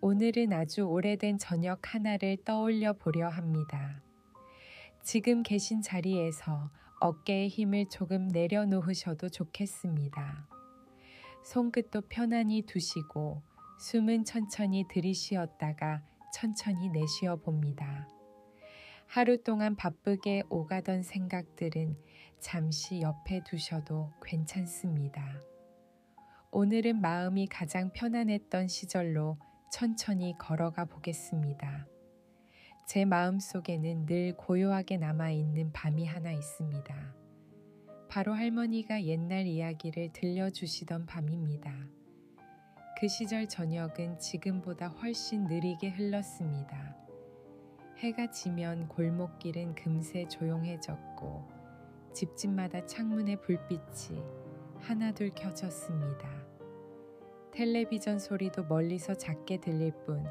오늘은 아주 오래된 저녁 하나를 떠올려 보려 합니다. 지금 계신 자리에서 어깨의 힘을 조금 내려놓으셔도 좋겠습니다. 손끝도 편안히 두시고 숨은 천천히 들이쉬었다가 천천히 내쉬어 봅니다. 하루 동안 바쁘게 오가던 생각들은 잠시 옆에 두셔도 괜찮습니다. 오늘은 마음이 가장 편안했던 시절로 천천히 걸어가 보겠습니다. 제 마음속에는 늘 고요하게 남아있는 밤이 하나 있습니다. 바로 할머니가 옛날 이야기를 들려주시던 밤입니다. 그 시절 저녁은 지금보다 훨씬 느리게 흘렀습니다. 해가 지면 골목길은 금세 조용해졌고 집집마다 창문의 불빛이 하나둘 켜졌습니다. 텔레비전 소리도 멀리서 작게 들릴 뿐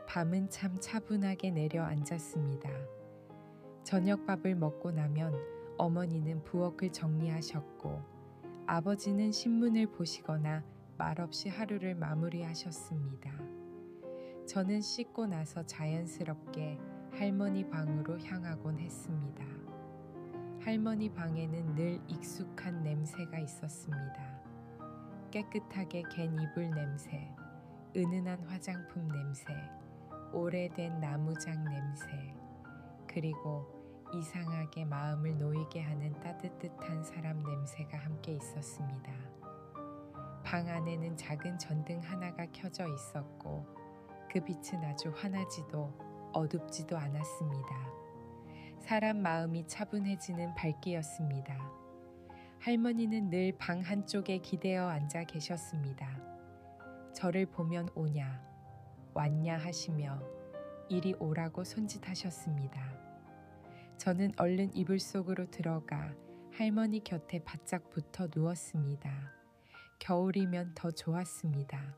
밤은 참 차분하게 내려앉았습니다. 저녁밥을 먹고 나면 어머니는 부엌을 정리하셨고 아버지는 신문을 보시거나 말없이 하루를 마무리하셨습니다. 저는 씻고 나서 자연스럽게 할머니 방으로 향하곤 했습니다. 할머니 방에는 늘 익숙한 냄새가 있었습니다. 깨끗하게 갠 이불 냄새, 은은한 화장품 냄새, 오래된 나무장 냄새, 그리고 이상하게 마음을 놓이게 하는 따뜻한 사람 냄새가 함께 있었습니다. 방 안에는 작은 전등 하나가 켜져 있었고 그 빛은 아주 환하지도 어둡지도 않았습니다. 사람 마음이 차분해지는 밝기였습니다. 할머니는 늘 방 한쪽에 기대어 앉아 계셨습니다. 저를 보면 오냐, 왔냐 하시며 이리 오라고 손짓하셨습니다. 저는 얼른 이불 속으로 들어가 할머니 곁에 바짝 붙어 누웠습니다. 겨울이면 더 좋았습니다.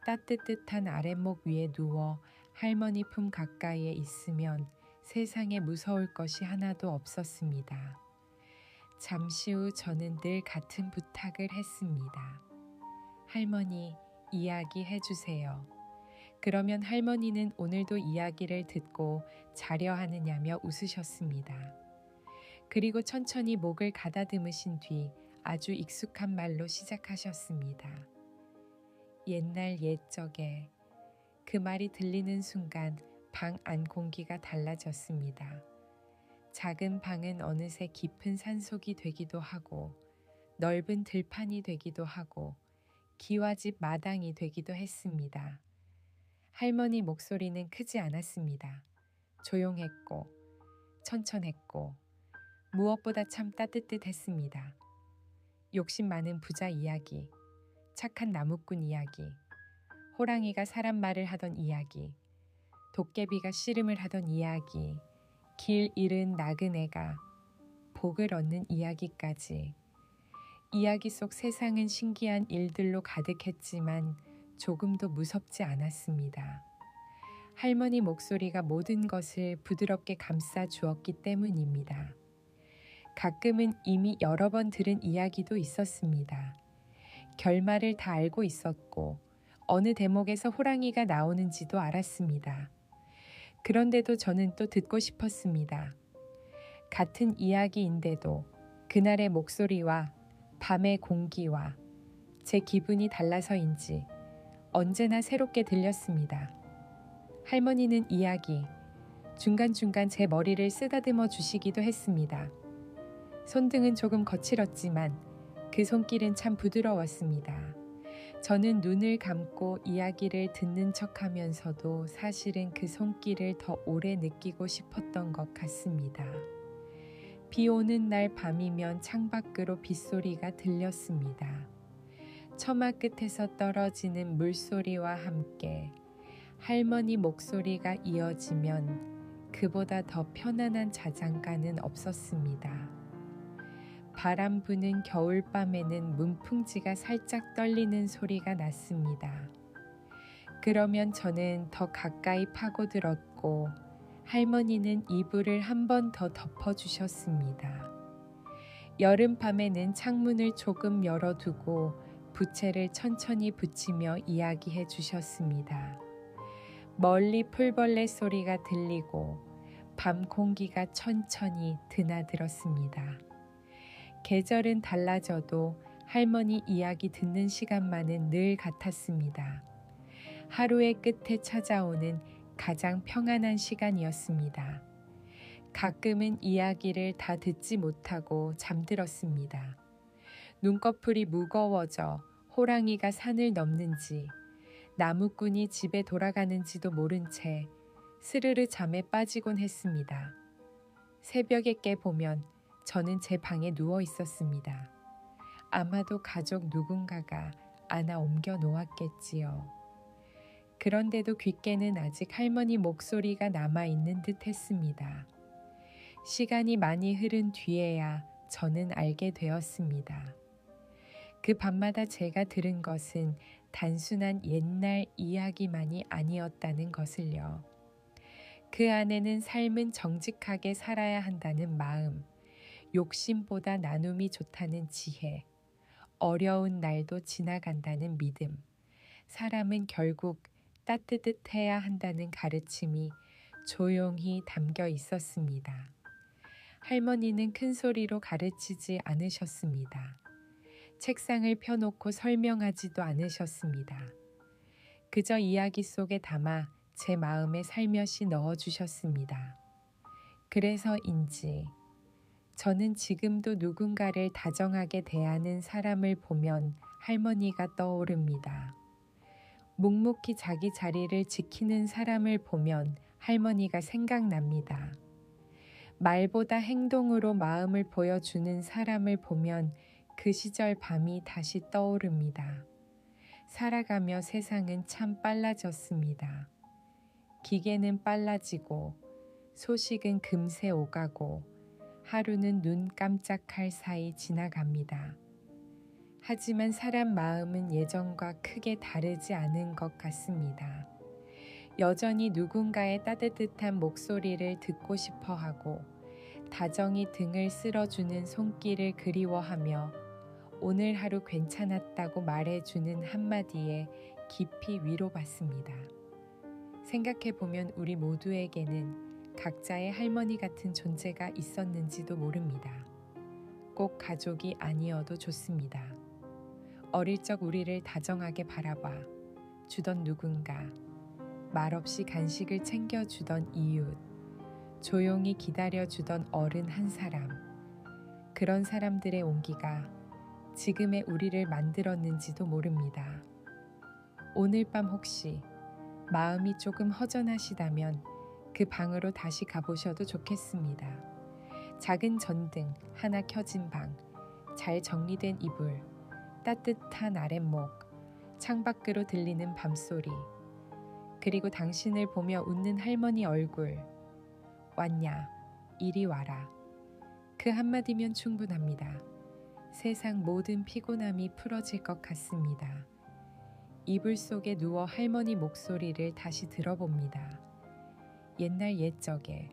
따뜻한 아랫목 위에 누워 할머니 품 가까이에 있으면 세상에 무서울 것이 하나도 없었습니다. 잠시 후 저는 늘 같은 부탁을 했습니다. 할머니, 이야기해 주세요. 그러면 할머니는 오늘도 이야기를 듣고 자려 하느냐며 웃으셨습니다. 그리고 천천히 목을 가다듬으신 뒤 아주 익숙한 말로 시작하셨습니다. 옛날 옛적에. 그 말이 들리는 순간 방 안 공기가 달라졌습니다. 작은 방은 어느새 깊은 산속이 되기도 하고 넓은 들판이 되기도 하고 기와집 마당이 되기도 했습니다. 할머니 목소리는 크지 않았습니다. 조용했고 천천했고 무엇보다 참 따뜻했습니다. 욕심 많은 부자 이야기, 착한 나무꾼 이야기, 호랑이가 사람 말을 하던 이야기, 도깨비가 씨름을 하던 이야기, 길 잃은 나그네가 복을 얻는 이야기까지. 이야기 속 세상은 신기한 일들로 가득했지만 조금도 무섭지 않았습니다. 할머니 목소리가 모든 것을 부드럽게 감싸 주었기 때문입니다. 가끔은 이미 여러 번 들은 이야기도 있었습니다. 결말을 다 알고 있었고 어느 대목에서 호랑이가 나오는지도 알았습니다. 그런데도 저는 또 듣고 싶었습니다. 같은 이야기인데도 그날의 목소리와 밤의 공기와 제 기분이 달라서인지 언제나 새롭게 들렸습니다. 할머니는 이야기, 중간중간 제 머리를 쓰다듬어 주시기도 했습니다. 손등은 조금 거칠었지만 그 손길은 참 부드러웠습니다. 저는 눈을 감고 이야기를 듣는 척하면서도 사실은 그 손길을 더 오래 느끼고 싶었던 것 같습니다. 비 오는 날 밤이면 창밖으로 빗소리가 들렸습니다. 처마 끝에서 떨어지는 물소리와 함께 할머니 목소리가 이어지면 그보다 더 편안한 자장가는 없었습니다. 바람 부는 겨울밤에는 문풍지가 살짝 떨리는 소리가 났습니다. 그러면 저는 더 가까이 파고들었고 할머니는 이불을 한 번 더 덮어주셨습니다. 여름밤에는 창문을 조금 열어두고 부채를 천천히 붙이며 이야기해 주셨습니다. 멀리 풀벌레 소리가 들리고 밤 공기가 천천히 드나들었습니다. 계절은 달라져도 할머니 이야기 듣는 시간만은 늘 같았습니다. 하루의 끝에 찾아오는 가장 평안한 시간이었습니다. 가끔은 이야기를 다 듣지 못하고 잠들었습니다. 눈꺼풀이 무거워져 호랑이가 산을 넘는지 나무꾼이 집에 돌아가는지도 모른 채 스르르 잠에 빠지곤 했습니다. 새벽에 깨보면 저는 제 방에 누워 있었습니다. 아마도 가족 누군가가 안아 옮겨 놓았겠지요. 그런데도 귓게는 아직 할머니 목소리가 남아있는 듯 했습니다. 시간이 많이 흐른 뒤에야 저는 알게 되었습니다. 그 밤마다 제가 들은 것은 단순한 옛날 이야기만이 아니었다는 것을요. 그 안에는 삶은 정직하게 살아야 한다는 마음, 욕심보다 나눔이 좋다는 지혜, 어려운 날도 지나간다는 믿음, 사람은 결국 따뜻해야 한다는 가르침이 조용히 담겨 있었습니다. 할머니는 큰 소리로 가르치지 않으셨습니다. 책상을 펴놓고 설명하지도 않으셨습니다. 그저 이야기 속에 담아 제 마음에 살며시 넣어주셨습니다. 그래서인지 저는 지금도 누군가를 다정하게 대하는 사람을 보면 할머니가 떠오릅니다. 묵묵히 자기 자리를 지키는 사람을 보면 할머니가 생각납니다. 말보다 행동으로 마음을 보여주는 사람을 보면 그 시절 밤이 다시 떠오릅니다. 살아가며 세상은 참 빨라졌습니다. 기계는 빨라지고 소식은 금세 오가고 하루는 눈 깜짝할 사이 지나갑니다. 하지만 사람 마음은 예전과 크게 다르지 않은 것 같습니다. 여전히 누군가의 따뜻한 목소리를 듣고 싶어 하고 다정히 등을 쓸어주는 손길을 그리워하며 오늘 하루 괜찮았다고 말해주는 한마디에 깊이 위로받습니다. 생각해보면 우리 모두에게는 각자의 할머니 같은 존재가 있었는지도 모릅니다. 꼭 가족이 아니어도 좋습니다. 어릴 적 우리를 다정하게 바라봐 주던 누군가, 말없이 간식을 챙겨주던 이웃, 조용히 기다려주던 어른 한 사람, 그런 사람들의 온기가 지금의 우리를 만들었는지도 모릅니다. 오늘 밤 혹시 마음이 조금 허전하시다면 그 방으로 다시 가보셔도 좋겠습니다. 작은 전등 하나 켜진 방, 잘 정리된 이불, 따뜻한 아랫목, 창밖으로 들리는 밤소리, 그리고 당신을 보며 웃는 할머니 얼굴. 왔냐, 이리 와라. 그 한마디면 충분합니다. 세상 모든 피곤함이 풀어질 것 같습니다. 이불 속에 누워 할머니 목소리를 다시 들어봅니다. 옛날 옛적에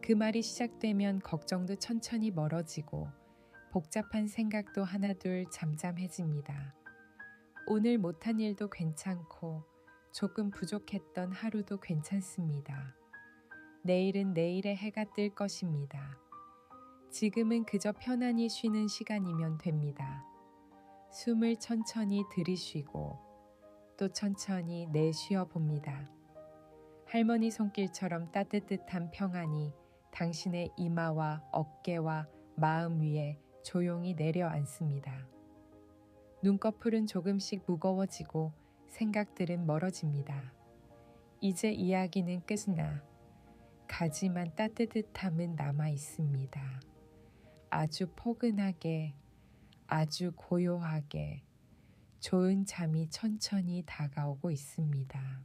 그 말이 시작되면 걱정도 천천히 멀어지고 복잡한 생각도 하나둘 잠잠해집니다. 오늘 못한 일도 괜찮고 조금 부족했던 하루도 괜찮습니다. 내일은 내일의 해가 뜰 것입니다. 지금은 그저 편안히 쉬는 시간이면 됩니다. 숨을 천천히 들이쉬고 또 천천히 내쉬어 봅니다. 할머니 손길처럼 따뜻한 평안이 당신의 이마와 어깨와 마음 위에 조용히 내려앉습니다. 눈꺼풀은 조금씩 무거워지고 생각들은 멀어집니다. 이제 이야기는 끝나 가지만 따뜻함은 남아 있습니다. 아주 포근하게, 아주 고요하게 좋은 잠이 천천히 다가오고 있습니다.